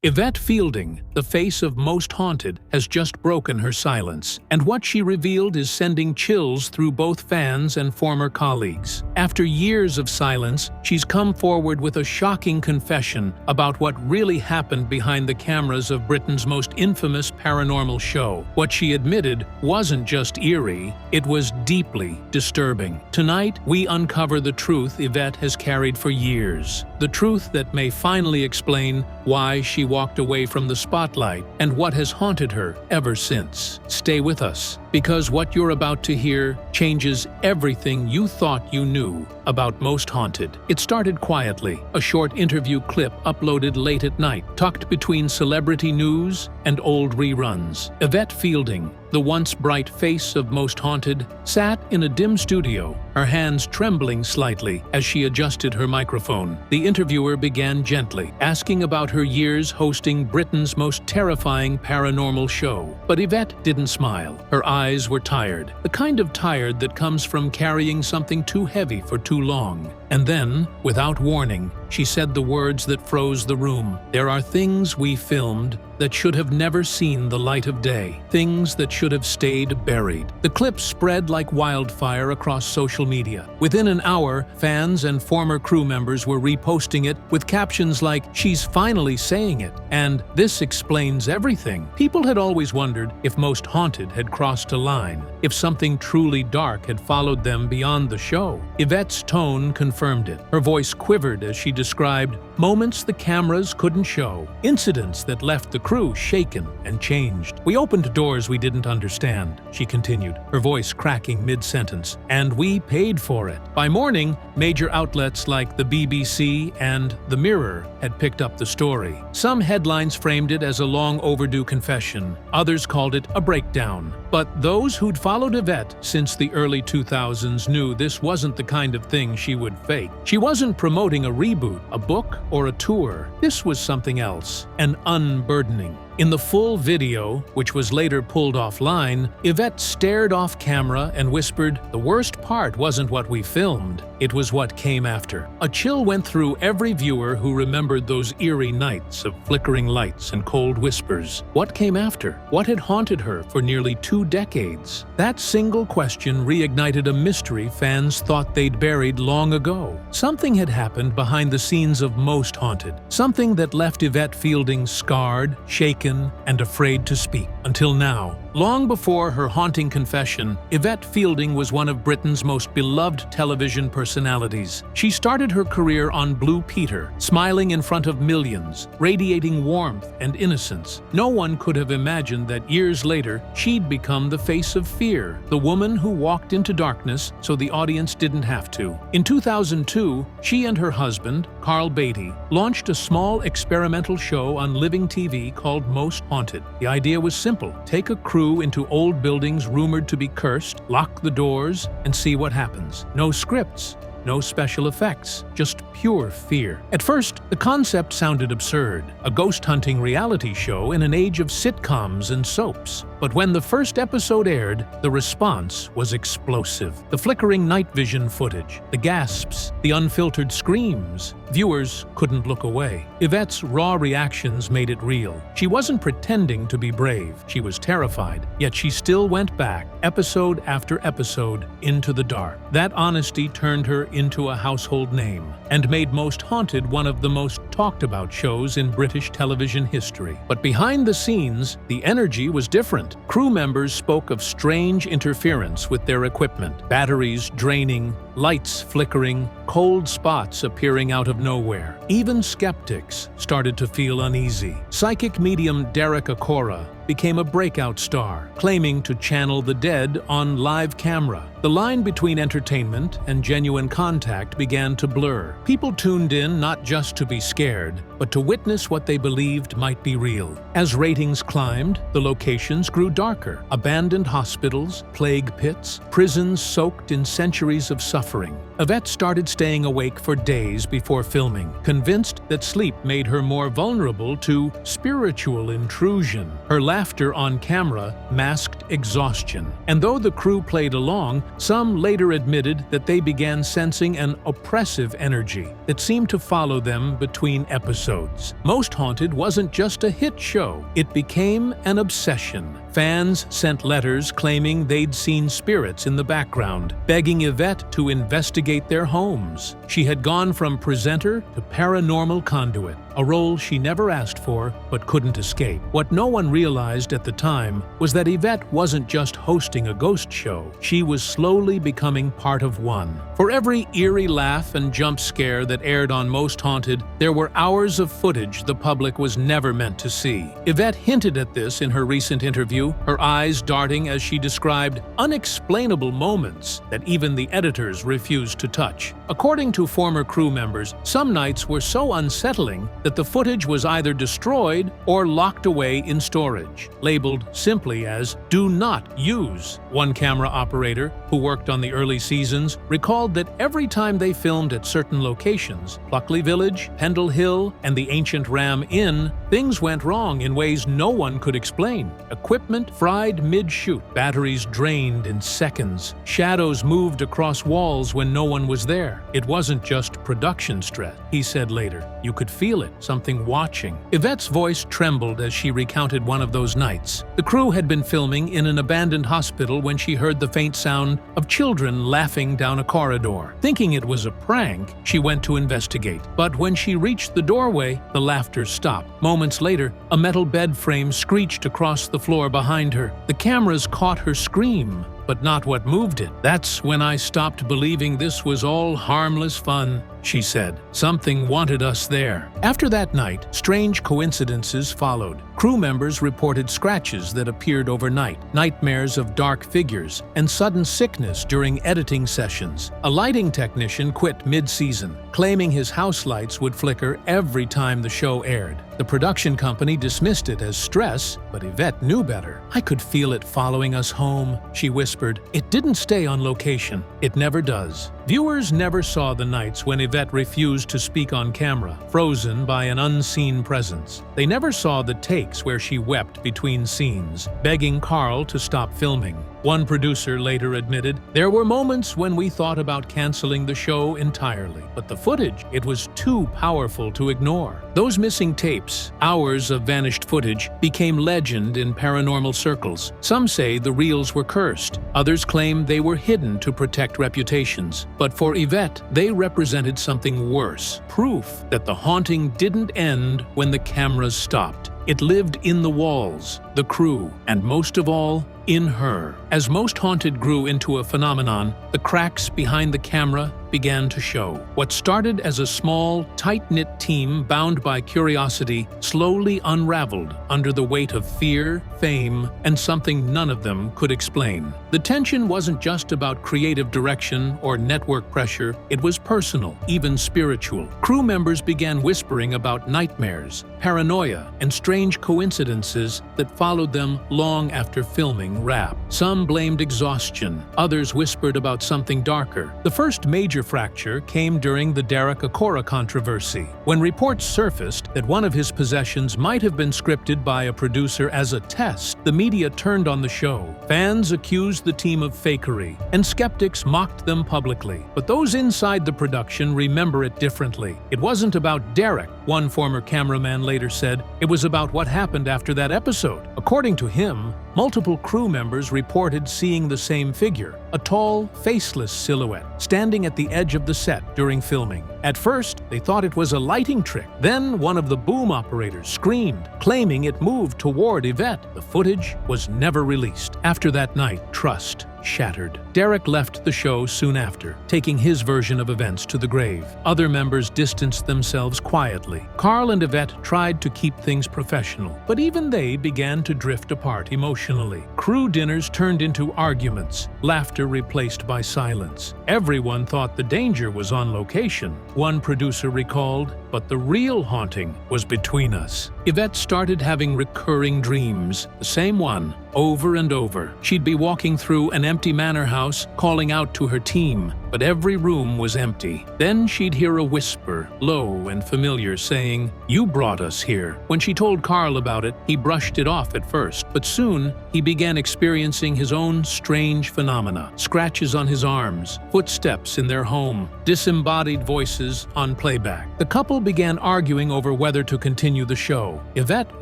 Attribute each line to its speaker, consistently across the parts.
Speaker 1: Yvette Fielding, the face of Most Haunted, has just broken her silence, and what she revealed is sending chills through both fans and former colleagues. After years of silence, she's come forward with a shocking confession about what really happened behind the cameras of Britain's most infamous paranormal show. What she admitted wasn't just eerie, it was deeply disturbing. Tonight, we uncover the truth Yvette has carried for years. The truth that may finally explain why she walked away from the spotlight and what has haunted her ever since. Stay with us, because what you're about to hear changes everything you thought you knew about Most Haunted. It started quietly, a short interview clip uploaded late at night, tucked between celebrity news and old reruns. Yvette Fielding, the once bright face of Most Haunted, sat in a dim studio, her hands trembling slightly as she adjusted her microphone. The interviewer began gently, asking about her years hosting Britain's most terrifying paranormal show. But Yvette didn't smile. Her eyes were tired, the kind of tired that comes from carrying something too heavy for too long. And then, without warning, she said the words that froze the room. "There are things we filmed that should have never seen the light of day. Things that should have stayed buried." The clip spread like wildfire across social media. Within an hour, fans and former crew members were reposting it with captions like, "She's finally saying it," and "This explains everything." People had always wondered if Most Haunted had crossed a line, if something truly dark had followed them beyond the show. Yvette's tone confirmed it. Her voice quivered as she described moments the cameras couldn't show, incidents that left the crew shaken and changed. "We opened doors we didn't understand," she continued, her voice cracking mid-sentence, "and we paid for it." By morning, major outlets like the BBC and The Mirror had picked up the story. Some headlines framed it as a long-overdue confession, others called it a breakdown. But those who'd followed Yvette since the early 2000s knew this wasn't the kind of thing she would fake. She wasn't promoting a reboot, a book, or a tour. This was something else, an unburdening. In the full video, which was later pulled offline, Yvette stared off camera and whispered, "The worst part wasn't what we filmed, it was what came after." A chill went through every viewer who remembered those eerie nights of flickering lights and cold whispers. What came after? What had haunted her for nearly 2 decades? That single question reignited a mystery fans thought they'd buried long ago. Something had happened behind the scenes of Most Haunted, something that left Yvette Fielding scarred, shaken, and afraid to speak. Until now. Long before her haunting confession, Yvette Fielding was one of Britain's most beloved television personalities. She started her career on Blue Peter, smiling in front of millions, radiating warmth and innocence. No one could have imagined that years later she'd become the face of fear, the woman who walked into darkness so the audience didn't have to. In 2002, she and her husband, Carl Beatty, launched a small experimental show on Living TV called Most Haunted. The idea was simple: take a crew into old buildings rumored to be cursed, lock the doors, and see what happens. No scripts, no special effects, just pure fear. At first, the concept sounded absurd, a ghost hunting reality show in an age of sitcoms and soaps. But when the first episode aired, the response was explosive. The flickering night vision footage, the gasps, the unfiltered screams. Viewers couldn't look away. Yvette's raw reactions made it real. She wasn't pretending to be brave. She was terrified, yet she still went back, episode after episode, into the dark. That honesty turned her into a household name and made Most Haunted one of the most talked about shows in British television history. But behind the scenes, the energy was different. Crew members spoke of strange interference with their equipment, batteries draining, lights flickering, cold spots appearing out of nowhere. Even skeptics started to feel uneasy. Psychic medium Derek Acora became a breakout star, claiming to channel the dead on live camera. The line between entertainment and genuine contact began to blur. People tuned in not just to be scared, but to witness what they believed might be real. As ratings climbed, the locations grew darker. Abandoned hospitals, plague pits, prisons soaked in centuries of suffering. Yvette started staying awake for days before filming, convinced that sleep made her more vulnerable to spiritual intrusion. Her laughter on camera masked exhaustion. And though the crew played along, some later admitted that they began sensing an oppressive energy that seemed to follow them between between episodes. Most Haunted wasn't just a hit show, it became an obsession. Fans sent letters claiming they'd seen spirits in the background, begging Yvette to investigate their homes. She had gone from presenter to paranormal conduit, a role she never asked for but couldn't escape. What no one realized at the time was that Yvette wasn't just hosting a ghost show, she was slowly becoming part of one. For every eerie laugh and jump scare that aired on Most Haunted, there were hours of footage the public was never meant to see. Yvette hinted at this in her recent interview, her eyes darting as she described unexplainable moments that even the editors refused to touch. According to former crew members, some nights were so unsettling that the footage was either destroyed or locked away in storage, labeled simply as "Do Not Use." One camera operator, who worked on the early seasons, recalled that every time they filmed at certain locations, Pluckley Village, Pendle Hill, and the ancient Ram Inn, things went wrong in ways no one could explain. Equipment fried mid-shoot, batteries drained in seconds, shadows moved across walls when no one was there. It wasn't just production stress, he said later. You could feel it, something watching. Yvette's voice trembled as she recounted one of those nights. The crew had been filming in an abandoned hospital when she heard the faint sound of children laughing down a corridor. Thinking it was a prank, she went to investigate. But when she reached the doorway, the laughter stopped. Moments later, a metal bed frame screeched across the floor behind her. The cameras caught her scream, but not what moved it. "That's when I stopped believing this was all harmless fun," she said. "Something wanted us there." After that night, strange coincidences followed. Crew members reported scratches that appeared overnight, nightmares of dark figures, and sudden sickness during editing sessions. A lighting technician quit mid-season, claiming his house lights would flicker every time the show aired. The production company dismissed it as stress, but Yvette knew better. "I could feel it following us home," she whispered. "It didn't stay on location. It never does." Viewers never saw the nights when Yvette refused to speak on camera, frozen by an unseen presence. They never saw the takes where she wept between scenes, begging Carl to stop filming. One producer later admitted, "There were moments when we thought about canceling the show entirely, but the footage, it was too powerful to ignore." Those missing tapes, hours of vanished footage, became legend in paranormal circles. Some say the reels were cursed. Others claim they were hidden to protect reputations. But for Yvette, they represented something worse, proof that the haunting didn't end when the cameras stopped. It lived in the walls, the crew, and most of all, in her. As Most Haunted grew into a phenomenon, the cracks behind the camera began to show. What started as a small, tight-knit team bound by curiosity slowly unraveled under the weight of fear, fame, and something none of them could explain. The tension wasn't just about creative direction or network pressure, it was personal, even spiritual. Crew members began whispering about nightmares, paranoia, and strange coincidences that followed them long after filming wrapped. Some blamed exhaustion, others whispered about something darker. The first major fracture came during the Derek Acorah controversy, when reports surfaced that one of his possessions might have been scripted by a producer as a test. The media turned on the show. Fans accused the team of fakery, and skeptics mocked them publicly. But those inside the production remember it differently. It wasn't about Derek, one former cameraman later said. It was about what happened after that episode. According to him, multiple crew members reported seeing the same figure, a tall, faceless silhouette, standing at the edge of the set during filming. At first, they thought it was a lighting trick. Then one of the boom operators screamed, claiming it moved toward Yvette. The footage was never released. After that night, trust shattered. Derek left the show soon after, taking his version of events to the grave. Other members distanced themselves quietly. Carl and Yvette tried to keep things professional, but even they began to drift apart emotionally. Crew dinners turned into arguments, laughter replaced by silence. Everyone thought the danger was on location, one producer recalled, but the real haunting was between us. Yvette started having recurring dreams, the same one, over and over. She'd be walking through an empty manor house, calling out to her team, but every room was empty. Then she'd hear a whisper, low and familiar, saying, "You brought us here." When she told Carl about it, he brushed it off at first, but soon he began experiencing his own strange phenomena: scratches on his arms, footsteps in their home, disembodied voices on playback. The couple began arguing over whether to continue the show. Yvette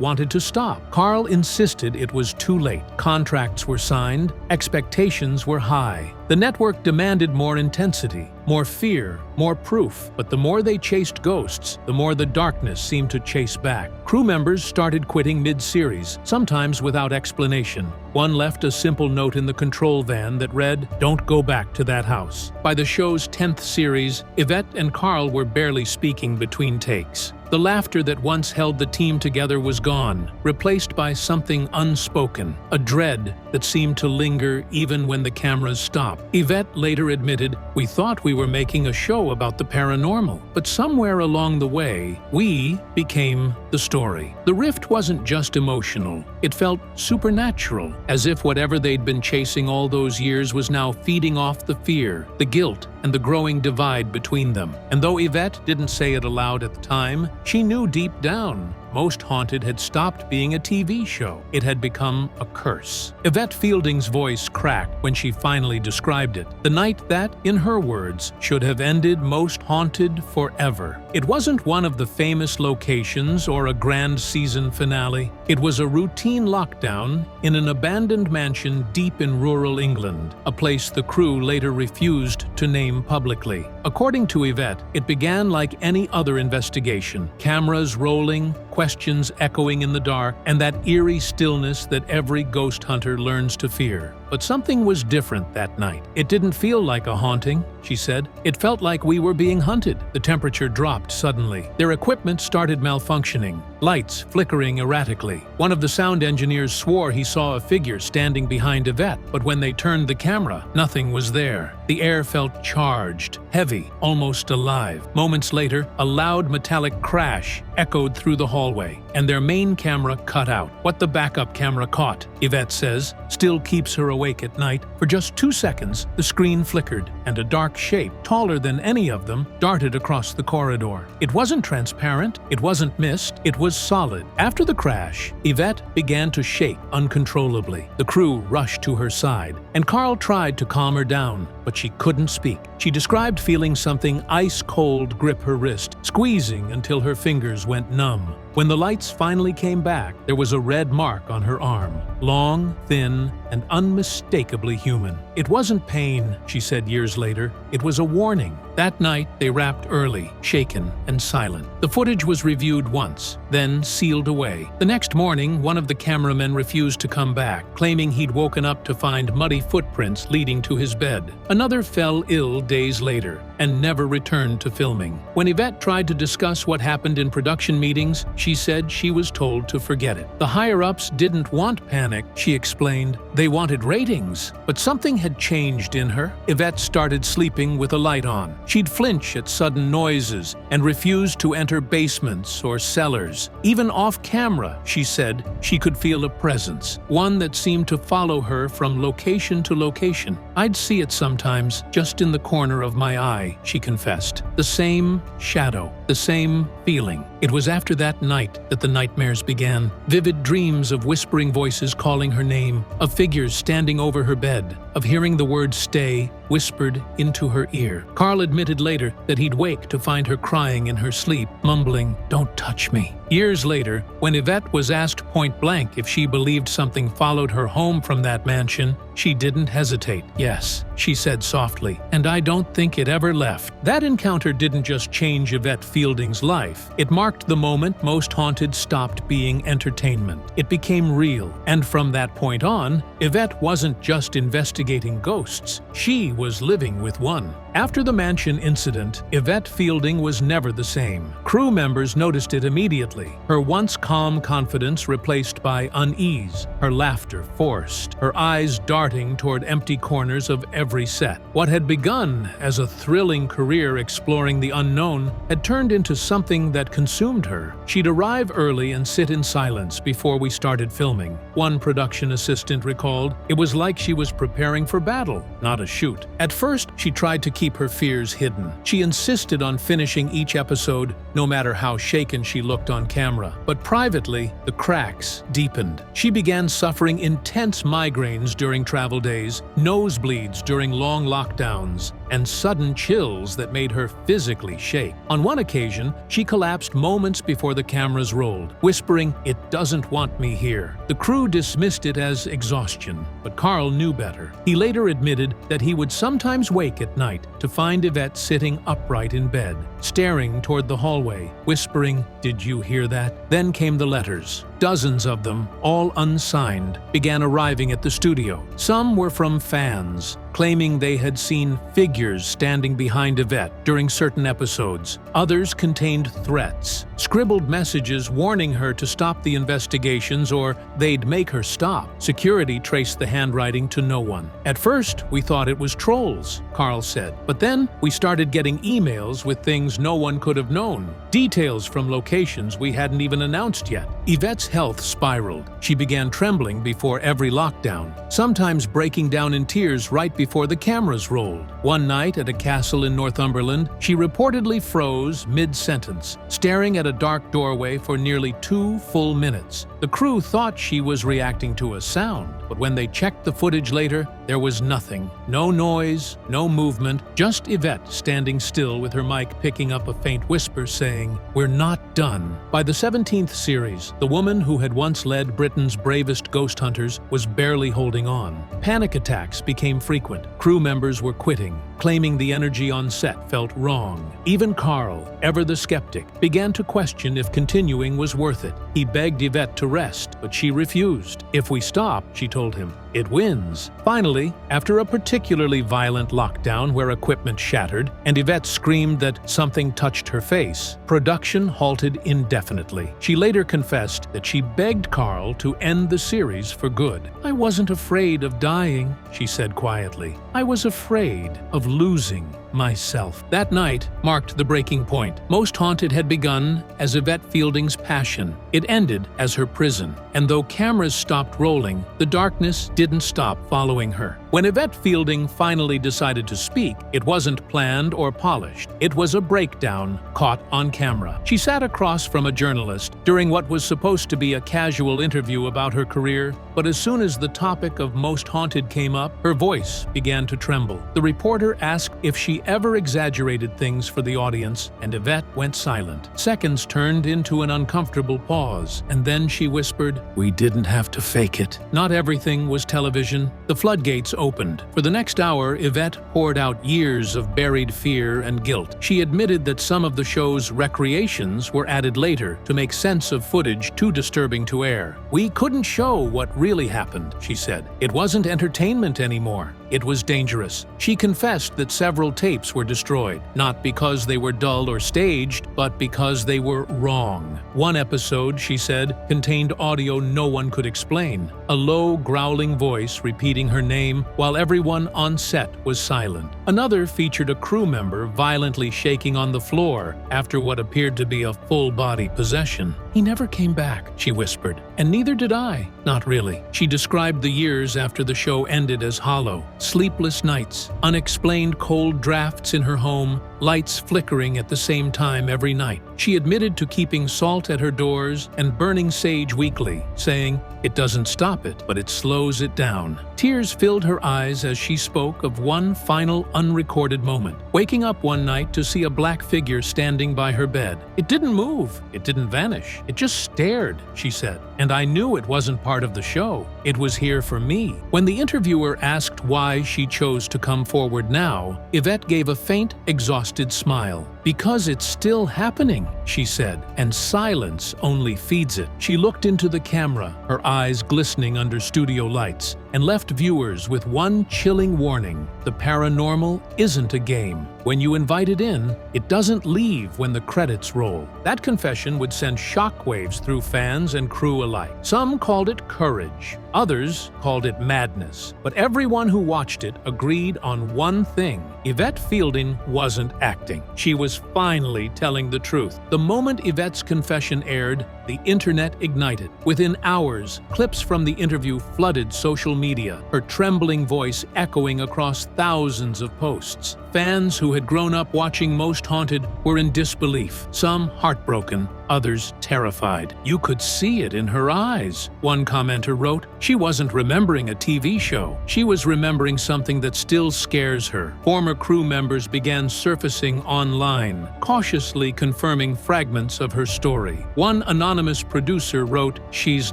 Speaker 1: wanted to stop. Carl insisted it was too late. Contracts were signed, expectations were high. The network demanded more intensity, more fear, more proof. But the more they chased ghosts, the more the darkness seemed to chase back. Crew members started quitting mid-series, sometimes without explanation. One left a simple note in the control van that read, "Don't go back to that house." By the show's 10th series, Yvette and Carl were barely speaking between takes. The laughter that once held the team together was gone, replaced by something unspoken, a dread that seemed to linger even when the cameras stopped. Yvette later admitted, "We thought we were making a show about the paranormal, but somewhere along the way, we became the story." The rift wasn't just emotional, it felt supernatural, as if whatever they'd been chasing all those years was now feeding off the fear, the guilt, and the growing divide between them. And though Yvette didn't say it aloud at the time, she knew deep down Most Haunted had stopped being a TV show. It had become a curse. Yvette Fielding's voice cracked when she finally described it. The night that, in her words, should have ended Most Haunted forever. It wasn't one of the famous locations or a grand season finale. It was a routine lockdown in an abandoned mansion deep in rural England, a place the crew later refused to name publicly. According to Yvette, it began like any other investigation. Cameras rolling, questions echoing in the dark, and that eerie stillness that every ghost hunter learns to fear. But something was different that night. It didn't feel like a haunting, she said. It felt like we were being hunted. The temperature dropped suddenly. Their equipment started malfunctioning, lights flickering erratically. One of the sound engineers swore he saw a figure standing behind Yvette, but when they turned the camera, nothing was there. The air felt charged, heavy, almost alive. Moments later, a loud metallic crash echoed through the hallway, and their main camera cut out. What the backup camera caught, Yvette says, still keeps her awake at night. For just 2 seconds, the screen flickered, and a dark shape, taller than any of them, darted across the corridor. It wasn't transparent, it wasn't mist, it was solid. After the crash, Yvette began to shake uncontrollably. The crew rushed to her side, and Carl tried to calm her down, but she couldn't speak. She described feeling something ice-cold grip her wrist, squeezing until her fingers went numb. When the lights finally came back, there was a red mark on her arm, long, thin, and unmistakably human. It wasn't pain, she said years later. It was a warning. That night, they wrapped early, shaken and silent. The footage was reviewed once, then sealed away. The next morning, one of the cameramen refused to come back, claiming he'd woken up to find muddy footprints leading to his bed. Another fell ill days later and never returned to filming. When Yvette tried to discuss what happened in production meetings, she said she was told to forget it. The higher-ups didn't want panic, she explained. They wanted ratings. But something had changed in her. Yvette started sleeping with a light on. She'd flinch at sudden noises and refused to enter basements or cellars. Even off-camera, she said, she could feel a presence, one that seemed to follow her from location to location. I'd see it sometimes, just in the corner of my eye, she confessed. The same shadow, the same feeling. It was after that night that the nightmares began. Vivid dreams of whispering voices calling her name, of figures standing over her bed, of hearing the word "stay" whispered into her ear. Carl admitted later that he'd wake to find her crying in her sleep, mumbling, "Don't touch me." Years later, when Yvette was asked point-blank if she believed something followed her home from that mansion, she didn't hesitate. "Yes," she said softly, "and I don't think it ever left." That encounter didn't just change Yvette Fielding's life. It marked the moment Most Haunted stopped being entertainment. It became real, and from that point on, Yvette wasn't just investigating ghosts. She was living with one. After the mansion incident, Yvette Fielding was never the same. Crew members noticed it immediately. Her once calm confidence replaced by unease, her laughter forced, her eyes dark darting toward empty corners of every set. What had begun as a thrilling career exploring the unknown had turned into something that consumed her. She'd arrive early and sit in silence before we started filming. One production assistant recalled, "It was like she was preparing for battle, not a shoot." At first, she tried to keep her fears hidden. She insisted on finishing each episode, no matter how shaken she looked on camera. But privately, the cracks deepened. She began suffering intense migraines during travel days, nosebleeds during long lockdowns, and sudden chills that made her physically shake. On one occasion, she collapsed moments before the cameras rolled, whispering, "It doesn't want me here." The crew dismissed it as exhaustion, but Carl knew better. He later admitted that he would sometimes wake at night to find Yvette sitting upright in bed, staring toward the hallway, whispering, "Did you hear that?" Then came the letters. Dozens of them, all unsigned, began arriving at the studio. Some were from fans, claiming they had seen figures standing behind Yvette during certain episodes. Others contained threats, scribbled messages warning her to stop the investigations or they'd make her stop. Security traced the handwriting to no one. "At first, we thought it was trolls," Carl said. "But then we started getting emails with things no one could have known. Details from locations we hadn't even announced yet." Yvette's health spiraled. She began trembling before every lockdown, sometimes breaking down in tears right before the cameras rolled. One night at a castle in Northumberland, she reportedly froze mid-sentence, staring at a dark doorway for nearly 2 full minutes. The crew thought she was reacting to a sound, but when they checked the footage later, there was nothing. No noise, no movement, just Yvette standing still with her mic picking up a faint whisper saying, "We're not done." By the 17th series, the woman who had once led Britain's bravest ghost hunters was barely holding on. Panic attacks became frequent. Crew members were quitting, claiming the energy on set felt wrong. Even Carl, ever the skeptic, began to question if continuing was worth it. He begged Yvette to rest, but she refused. "If we stop," she told him, "it wins." Finally, after a particularly violent lockdown where equipment shattered and Yvette screamed that something touched her face, production halted indefinitely. She later confessed that she begged Carl to end the series for good. "I wasn't afraid of dying," she said quietly. "I was afraid of losing myself." That night marked the breaking point. Most Haunted had begun as Yvette Fielding's passion. It ended as her prison. And though cameras stopped rolling, the darkness didn't stop following her. When Yvette Fielding finally decided to speak, it wasn't planned or polished. It was a breakdown caught on camera. She sat across from a journalist during what was supposed to be a casual interview about her career, but as soon as the topic of Most Haunted came up, her voice began to tremble. The reporter asked if she ever exaggerated things for the audience, and Yvette went silent. Seconds turned into an uncomfortable pause, and then she whispered, "We didn't have to fake it." Not everything was television. The floodgates opened. For the next hour, Yvette poured out years of buried fear and guilt. She admitted that some of the show's recreations were added later to make sense of footage too disturbing to air. "We couldn't show what really happened," she said. "It wasn't entertainment anymore. It was dangerous." She confessed that several tapes were destroyed, not because they were dull or staged, but because they were wrong. One episode, she said, contained audio no one could explain, a low, growling voice repeating her name while everyone on set was silent. Another featured a crew member violently shaking on the floor after what appeared to be a full-body possession. "He never came back," she whispered, "and neither did I." Not really. She described the years after the show ended as hollow. Sleepless nights, unexplained cold drafts in her home, lights flickering at the same time every night. She admitted to keeping salt at her doors and burning sage weekly, saying, "It doesn't stop it, but it slows it down." Tears filled her eyes as she spoke of one final unrecorded moment, waking up one night to see a black figure standing by her bed. "It didn't move, it didn't vanish, it just stared," she said. "And I knew it wasn't part of the show. It was here for me." When the interviewer asked why she chose to come forward now, Yvette gave a faint, exhausted smile. "Because it's still happening," she said, "and silence only feeds it." She looked into the camera, her eyes glistening under studio lights, and left viewers with one chilling warning: the paranormal isn't a game. When you invite it in, it doesn't leave when the credits roll. That confession would send shockwaves through fans and crew alike. Some called it courage, others called it madness. But everyone who watched it agreed on one thing: Yvette Fielding wasn't acting. She was finally telling the truth. The moment Yvette's confession aired, the internet ignited. Within hours, clips from the interview flooded social media, her trembling voice echoing across thousands of posts. Fans who had grown up watching Most Haunted were in disbelief, some heartbroken, others terrified. "You could see it in her eyes," one commenter wrote. "She wasn't remembering a TV show. She was remembering something that still scares her." Former crew members began surfacing online, cautiously confirming fragments of her story. One anonymous producer wrote, "She's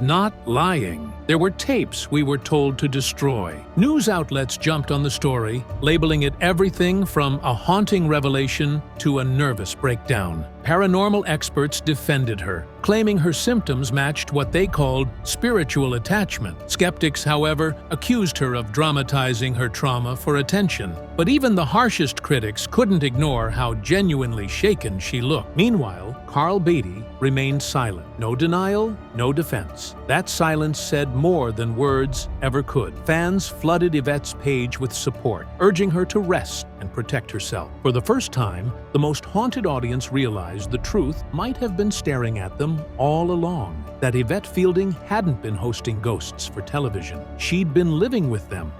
Speaker 1: not lying. There were tapes we were told to destroy." News outlets jumped on the story, labeling it everything from a haunting revelation to a nervous breakdown. Paranormal experts defended her, claiming her symptoms matched what they called spiritual attachment. Skeptics, however, accused her of dramatizing her trauma for attention. But even the harshest critics couldn't ignore how genuinely shaken she looked. Meanwhile, Carl Beatty remained silent. No denial, no defense. That silence said more than words ever could. Fans flooded Yvette's page with support, urging her to rest and protect herself. For the first time, the Most Haunted audience realized the truth might have been staring at them all along, that Yvette Fielding hadn't been hosting ghosts for television. She'd been living with them.